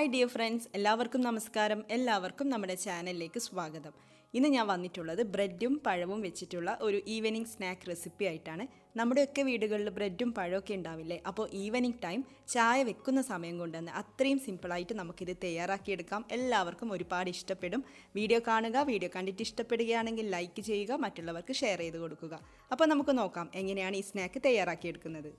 Hi dear friends, എല്ലാവർക്കും നമസ്കാരം. എല്ലാവർക്കും നമ്മുടെ ചാനലിലേക്ക് സ്വാഗതം. ഇന്ന് ഞാൻ വന്നിട്ടുള്ളത് ബ്രെഡും പഴവും വെച്ചിട്ടുള്ള ഒരു ഈവനിങ് സ്നാക്ക് റെസിപ്പി ആയിട്ടാണ്. നമ്മുടെയൊക്കെ വീടുകളിൽ ബ്രെഡും പഴമൊക്കെ ഉണ്ടാവില്ലേ? അപ്പോൾ ഈവനിങ് ടൈം ചായ വെക്കുന്ന സമയം കൊണ്ട് തന്നെ അത്രയും സിമ്പിളായിട്ട് നമുക്കിത് തയ്യാറാക്കിയെടുക്കാം. എല്ലാവർക്കും ഒരുപാട് ഇഷ്ടപ്പെടും. വീഡിയോ കാണുക, വീഡിയോ കണ്ടിട്ട് ഇഷ്ടപ്പെടുകയാണെങ്കിൽ ലൈക്ക് ചെയ്യുക, മറ്റുള്ളവർക്ക് ഷെയർ ചെയ്ത് കൊടുക്കുക. അപ്പോൾ നമുക്ക് നോക്കാം എങ്ങനെയാണ് ഈ സ്നാക്ക് തയ്യാറാക്കിയെടുക്കുന്നത്.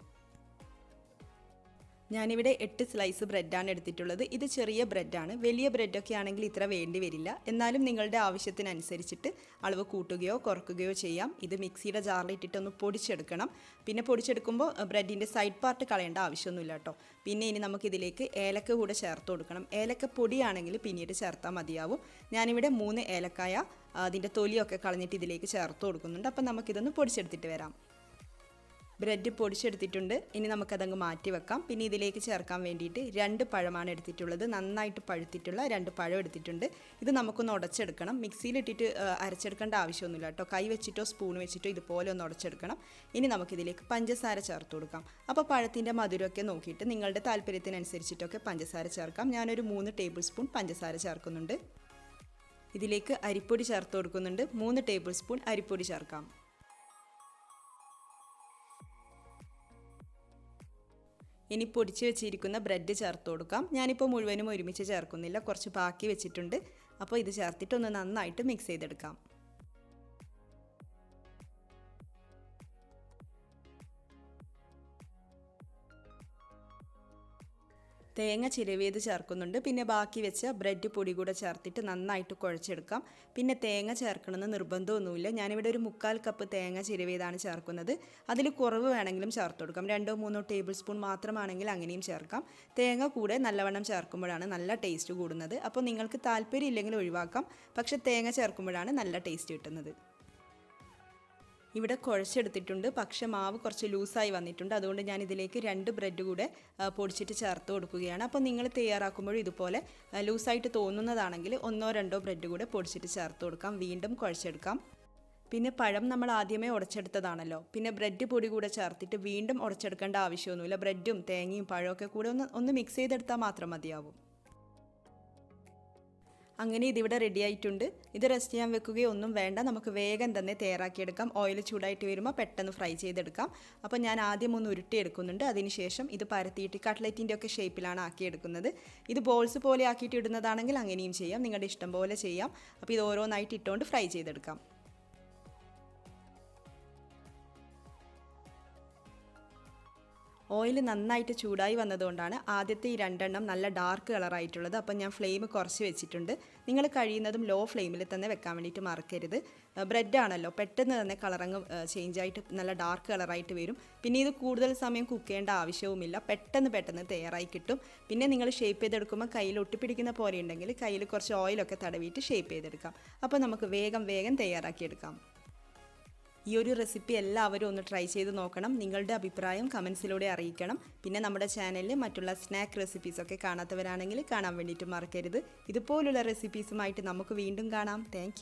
ഞാനിവിടെ 8 സ്ലൈസ് ബ്രെഡാണ് എടുത്തിട്ടുള്ളത്. ഇത് ചെറിയ ബ്രെഡാണ്. വലിയ ബ്രെഡൊക്കെ ആണെങ്കിൽ ഇത്ര വേണ്ടി വരില്ല. എന്നാലും നിങ്ങളുടെ ആവശ്യത്തിനനുസരിച്ചിട്ട് അളവ് കൂട്ടുകയോ കുറയ്ക്കുകയോ ചെയ്യാം. ഇത് മിക്സിയുടെ ജാറിലിട്ടിട്ടൊന്ന് പൊടിച്ചെടുക്കണം. പിന്നെ പൊടിച്ചെടുക്കുമ്പോൾ ബ്രെഡിൻ്റെ സൈഡ് പാർട്ട് കളയേണ്ട ആവശ്യമൊന്നുമില്ല കേട്ടോ. പിന്നെ ഇനി നമുക്കിതിലേക്ക് ഏലക്ക കൂടെ ചേർത്ത് കൊടുക്കണം. ഏലക്ക പൊടിയാണെങ്കിൽ പിന്നീട് ചേർത്താൽ മതിയാവും. ഞാനിവിടെ 3 ഏലക്കായ അതിൻ്റെ തൊലിയൊക്കെ കളഞ്ഞിട്ട് ഇതിലേക്ക് ചേർത്ത് കൊടുക്കുന്നുണ്ട്. അപ്പം നമുക്കിതൊന്ന് പൊടിച്ചെടുത്തിട്ട് വരാം. ബ്രെഡ് പൊടിച്ചെടുത്തിട്ടുണ്ട്. ഇനി നമുക്കതങ്ങ് മാറ്റി വെക്കാം. പിന്നെ ഇതിലേക്ക് ചേർക്കാൻ വേണ്ടിയിട്ട് 2 പഴമാണ് എടുത്തിട്ടുള്ളത്. നന്നായിട്ട് പഴുത്തിട്ടുള്ള 2 പഴം എടുത്തിട്ടുണ്ട്. ഇത് നമുക്കൊന്ന് ഉടച്ചെടുക്കണം. മിക്സിയിലിട്ടിട്ട് അരച്ചെടുക്കേണ്ട ആവശ്യമൊന്നുമില്ല കേട്ടോ. കൈ വെച്ചിട്ടോ സ്പൂൺ വെച്ചിട്ടോ ഇതുപോലെ ഒന്ന് ഉടച്ചെടുക്കണം. ഇനി നമുക്കിതിലേക്ക് പഞ്ചസാര ചേർത്ത് കൊടുക്കാം. അപ്പോൾ പഴത്തിൻ്റെ മധുരമൊക്കെ നോക്കിയിട്ട് നിങ്ങളുടെ താല്പര്യത്തിനനുസരിച്ചിട്ടൊക്കെ പഞ്ചസാര ചേർക്കാം. ഞാനൊരു 3 ടേബിൾ സ്പൂൺ പഞ്ചസാര ചേർക്കുന്നുണ്ട്. ഇതിലേക്ക് അരിപ്പൊടി ചേർത്ത് കൊടുക്കുന്നുണ്ട്. 3 ടേബിൾ സ്പൂൺ അരിപ്പൊടി ചേർക്കാം. ഇനി പൊടിച്ച് വെച്ചിരിക്കുന്ന ബ്രെഡ് ചേർത്ത് കൊടുക്കാം. ഞാനിപ്പോൾ മുഴുവനും ഒരുമിച്ച് ചേർക്കുന്നില്ല, കുറച്ച് ബാക്കി വെച്ചിട്ടുണ്ട്. അപ്പോൾ ഇത് ചേർത്തിട്ടൊന്ന് നന്നായിട്ട് മിക്സ് ചെയ്തെടുക്കാം. തേങ്ങ ചിരവിയത് ചേർക്കുന്നുണ്ട്. പിന്നെ ബാക്കി വെച്ച ബ്രെഡ് പൊടി കൂടെ ചേർത്തിട്ട് നന്നായിട്ട് കുഴച്ചെടുക്കാം. പിന്നെ തേങ്ങ ചേർക്കണമെന്ന് നിർബന്ധമൊന്നുമില്ല. ഞാനിവിടെ ഒരു 1/4 കപ്പ് തേങ്ങ ചിരവിയതാണ് ചേർക്കുന്നത്. അതിൽ കുറവ് വേണമെങ്കിലും ചേർത്ത് കൊടുക്കാം. 2-3 ടേബിൾ സ്പൂൺ മാത്രമാണെങ്കിൽ അങ്ങനെയും ചേർക്കാം. തേങ്ങ കൂടെ നല്ലവണ്ണം ചേർക്കുമ്പോഴാണ് നല്ല ടേസ്റ്റ് കൂടുന്നത്. അപ്പോൾ നിങ്ങൾക്ക് താല്പര്യം ഇല്ലെങ്കിൽ ഒഴിവാക്കാം. പക്ഷേ തേങ്ങ ചേർക്കുമ്പോഴാണ് നല്ല ടേസ്റ്റ് കിട്ടുന്നത്. ഇവിടെ കുഴച്ചെടുത്തിട്ടുണ്ട്. പക്ഷേ മാവ് കുറച്ച് ലൂസായി വന്നിട്ടുണ്ട്. അതുകൊണ്ട് ഞാൻ ഇതിലേക്ക് 2 ബ്രെഡ് കൂടെ പൊടിച്ചിട്ട് ചേർത്ത് കൊടുക്കുകയാണ്. അപ്പോൾ നിങ്ങൾ തയ്യാറാക്കുമ്പോഴും ഇതുപോലെ ലൂസായിട്ട് തോന്നുന്നതാണെങ്കിൽ 1-2 ബ്രെഡ് കൂടെ പൊടിച്ചിട്ട് ചേർത്ത് കൊടുക്കാം. വീണ്ടും കുഴച്ചെടുക്കാം. പിന്നെ പഴം നമ്മൾ ആദ്യമേ ഉടച്ചെടുത്തതാണല്ലോ. പിന്നെ ബ്രെഡ് പൊടി കൂടെ ചേർത്തിട്ട് വീണ്ടും ഉടച്ചെടുക്കേണ്ട ആവശ്യമൊന്നുമില്ല. ബ്രെഡും തേങ്ങയും പഴമൊക്കെ കൂടെ ഒന്ന് മിക്സ് ചെയ്തെടുത്താൽ മാത്രം മതിയാവും. അങ്ങനെ ഇതിവിടെ റെഡി ആയിട്ടുണ്ട്. ഇത് റെസ്റ്റ് ചെയ്യാൻ വെക്കുകയോ ഒന്നും വേണ്ട. നമുക്ക് വേഗം തന്നെ തയ്യാറാക്കിയെടുക്കാം. ഓയിൽ ചൂടായിട്ട് വരുമ്പോൾ പെട്ടെന്ന് ഫ്രൈ ചെയ്തെടുക്കാം. അപ്പോൾ ഞാൻ ആദ്യം ഒന്ന് ഉരുട്ടിയെടുക്കുന്നുണ്ട്. അതിനുശേഷം ഇത് പരത്തിയിട്ട് കട്ട്ലറ്റിൻ്റെ ഒക്കെ ഷേപ്പിലാണ് ആക്കിയെടുക്കുന്നത്. ഇത് ബോൾസ് പോലെ ആക്കിയിട്ട് ഇടുന്നതാണെങ്കിൽ അങ്ങനെയും ചെയ്യാം. നിങ്ങളുടെ ഇഷ്ടം പോലെ ചെയ്യാം. അപ്പോൾ ഇത് ഓരോന്നായിട്ട് ഇട്ടുകൊണ്ട് ഫ്രൈ ചെയ്തെടുക്കാം. ഓയിൽ നന്നായിട്ട് ചൂടായി വന്നതുകൊണ്ടാണ് ആദ്യത്തെ ഈ 2 എണ്ണം നല്ല ഡാർക്ക് കളറായിട്ടുള്ളത്. അപ്പം ഞാൻ ഫ്ലെയിം കുറച്ച് വെച്ചിട്ടുണ്ട്. നിങ്ങൾ കഴിയുന്നതും ലോ ഫ്ലെയിമിൽ തന്നെ വെക്കാൻ വേണ്ടിയിട്ട് മറക്കരുത്. ബ്രെഡാണല്ലോ, പെട്ടെന്ന് തന്നെ കളറങ്ങ് ചേഞ്ചായിട്ട് നല്ല ഡാർക്ക് കളറായിട്ട് വരും. പിന്നെ ഇത് കൂടുതൽ സമയം കുക്ക് ചെയ്യേണ്ട ആവശ്യവുമില്ല. പെട്ടെന്ന് തയ്യാറായി കിട്ടും. പിന്നെ നിങ്ങൾ ഷേപ്പ് ചെയ്തെടുക്കുമ്പോൾ കയ്യിൽ ഒട്ടിപ്പിടിക്കുന്ന പോലെ ഉണ്ടെങ്കിൽ കയ്യിൽ കുറച്ച് ഓയിലൊക്കെ തടവിയിട്ട് ഷേപ്പ് ചെയ്തെടുക്കാം. അപ്പോൾ നമുക്ക് വേഗം തയ്യാറാക്കിയെടുക്കാം. ഈ ഒരു റെസിപ്പി എല്ലാവരും ഒന്ന് ട്രൈ ചെയ്ത് നോക്കണം. നിങ്ങളുടെ അഭിപ്രായം കമൻസിലൂടെ അറിയിക്കണം. പിന്നെ നമ്മുടെ ചാനലിൽ മറ്റുള്ള സ്നാക്ക് റെസിപ്പീസൊക്കെ കാണാത്തവരാണെങ്കിൽ കാണാൻ വേണ്ടിയിട്ട് മറക്കരുത്. ഇതുപോലുള്ള റെസിപ്പീസുമായിട്ട് നമുക്ക് വീണ്ടും കാണാം. താങ്ക്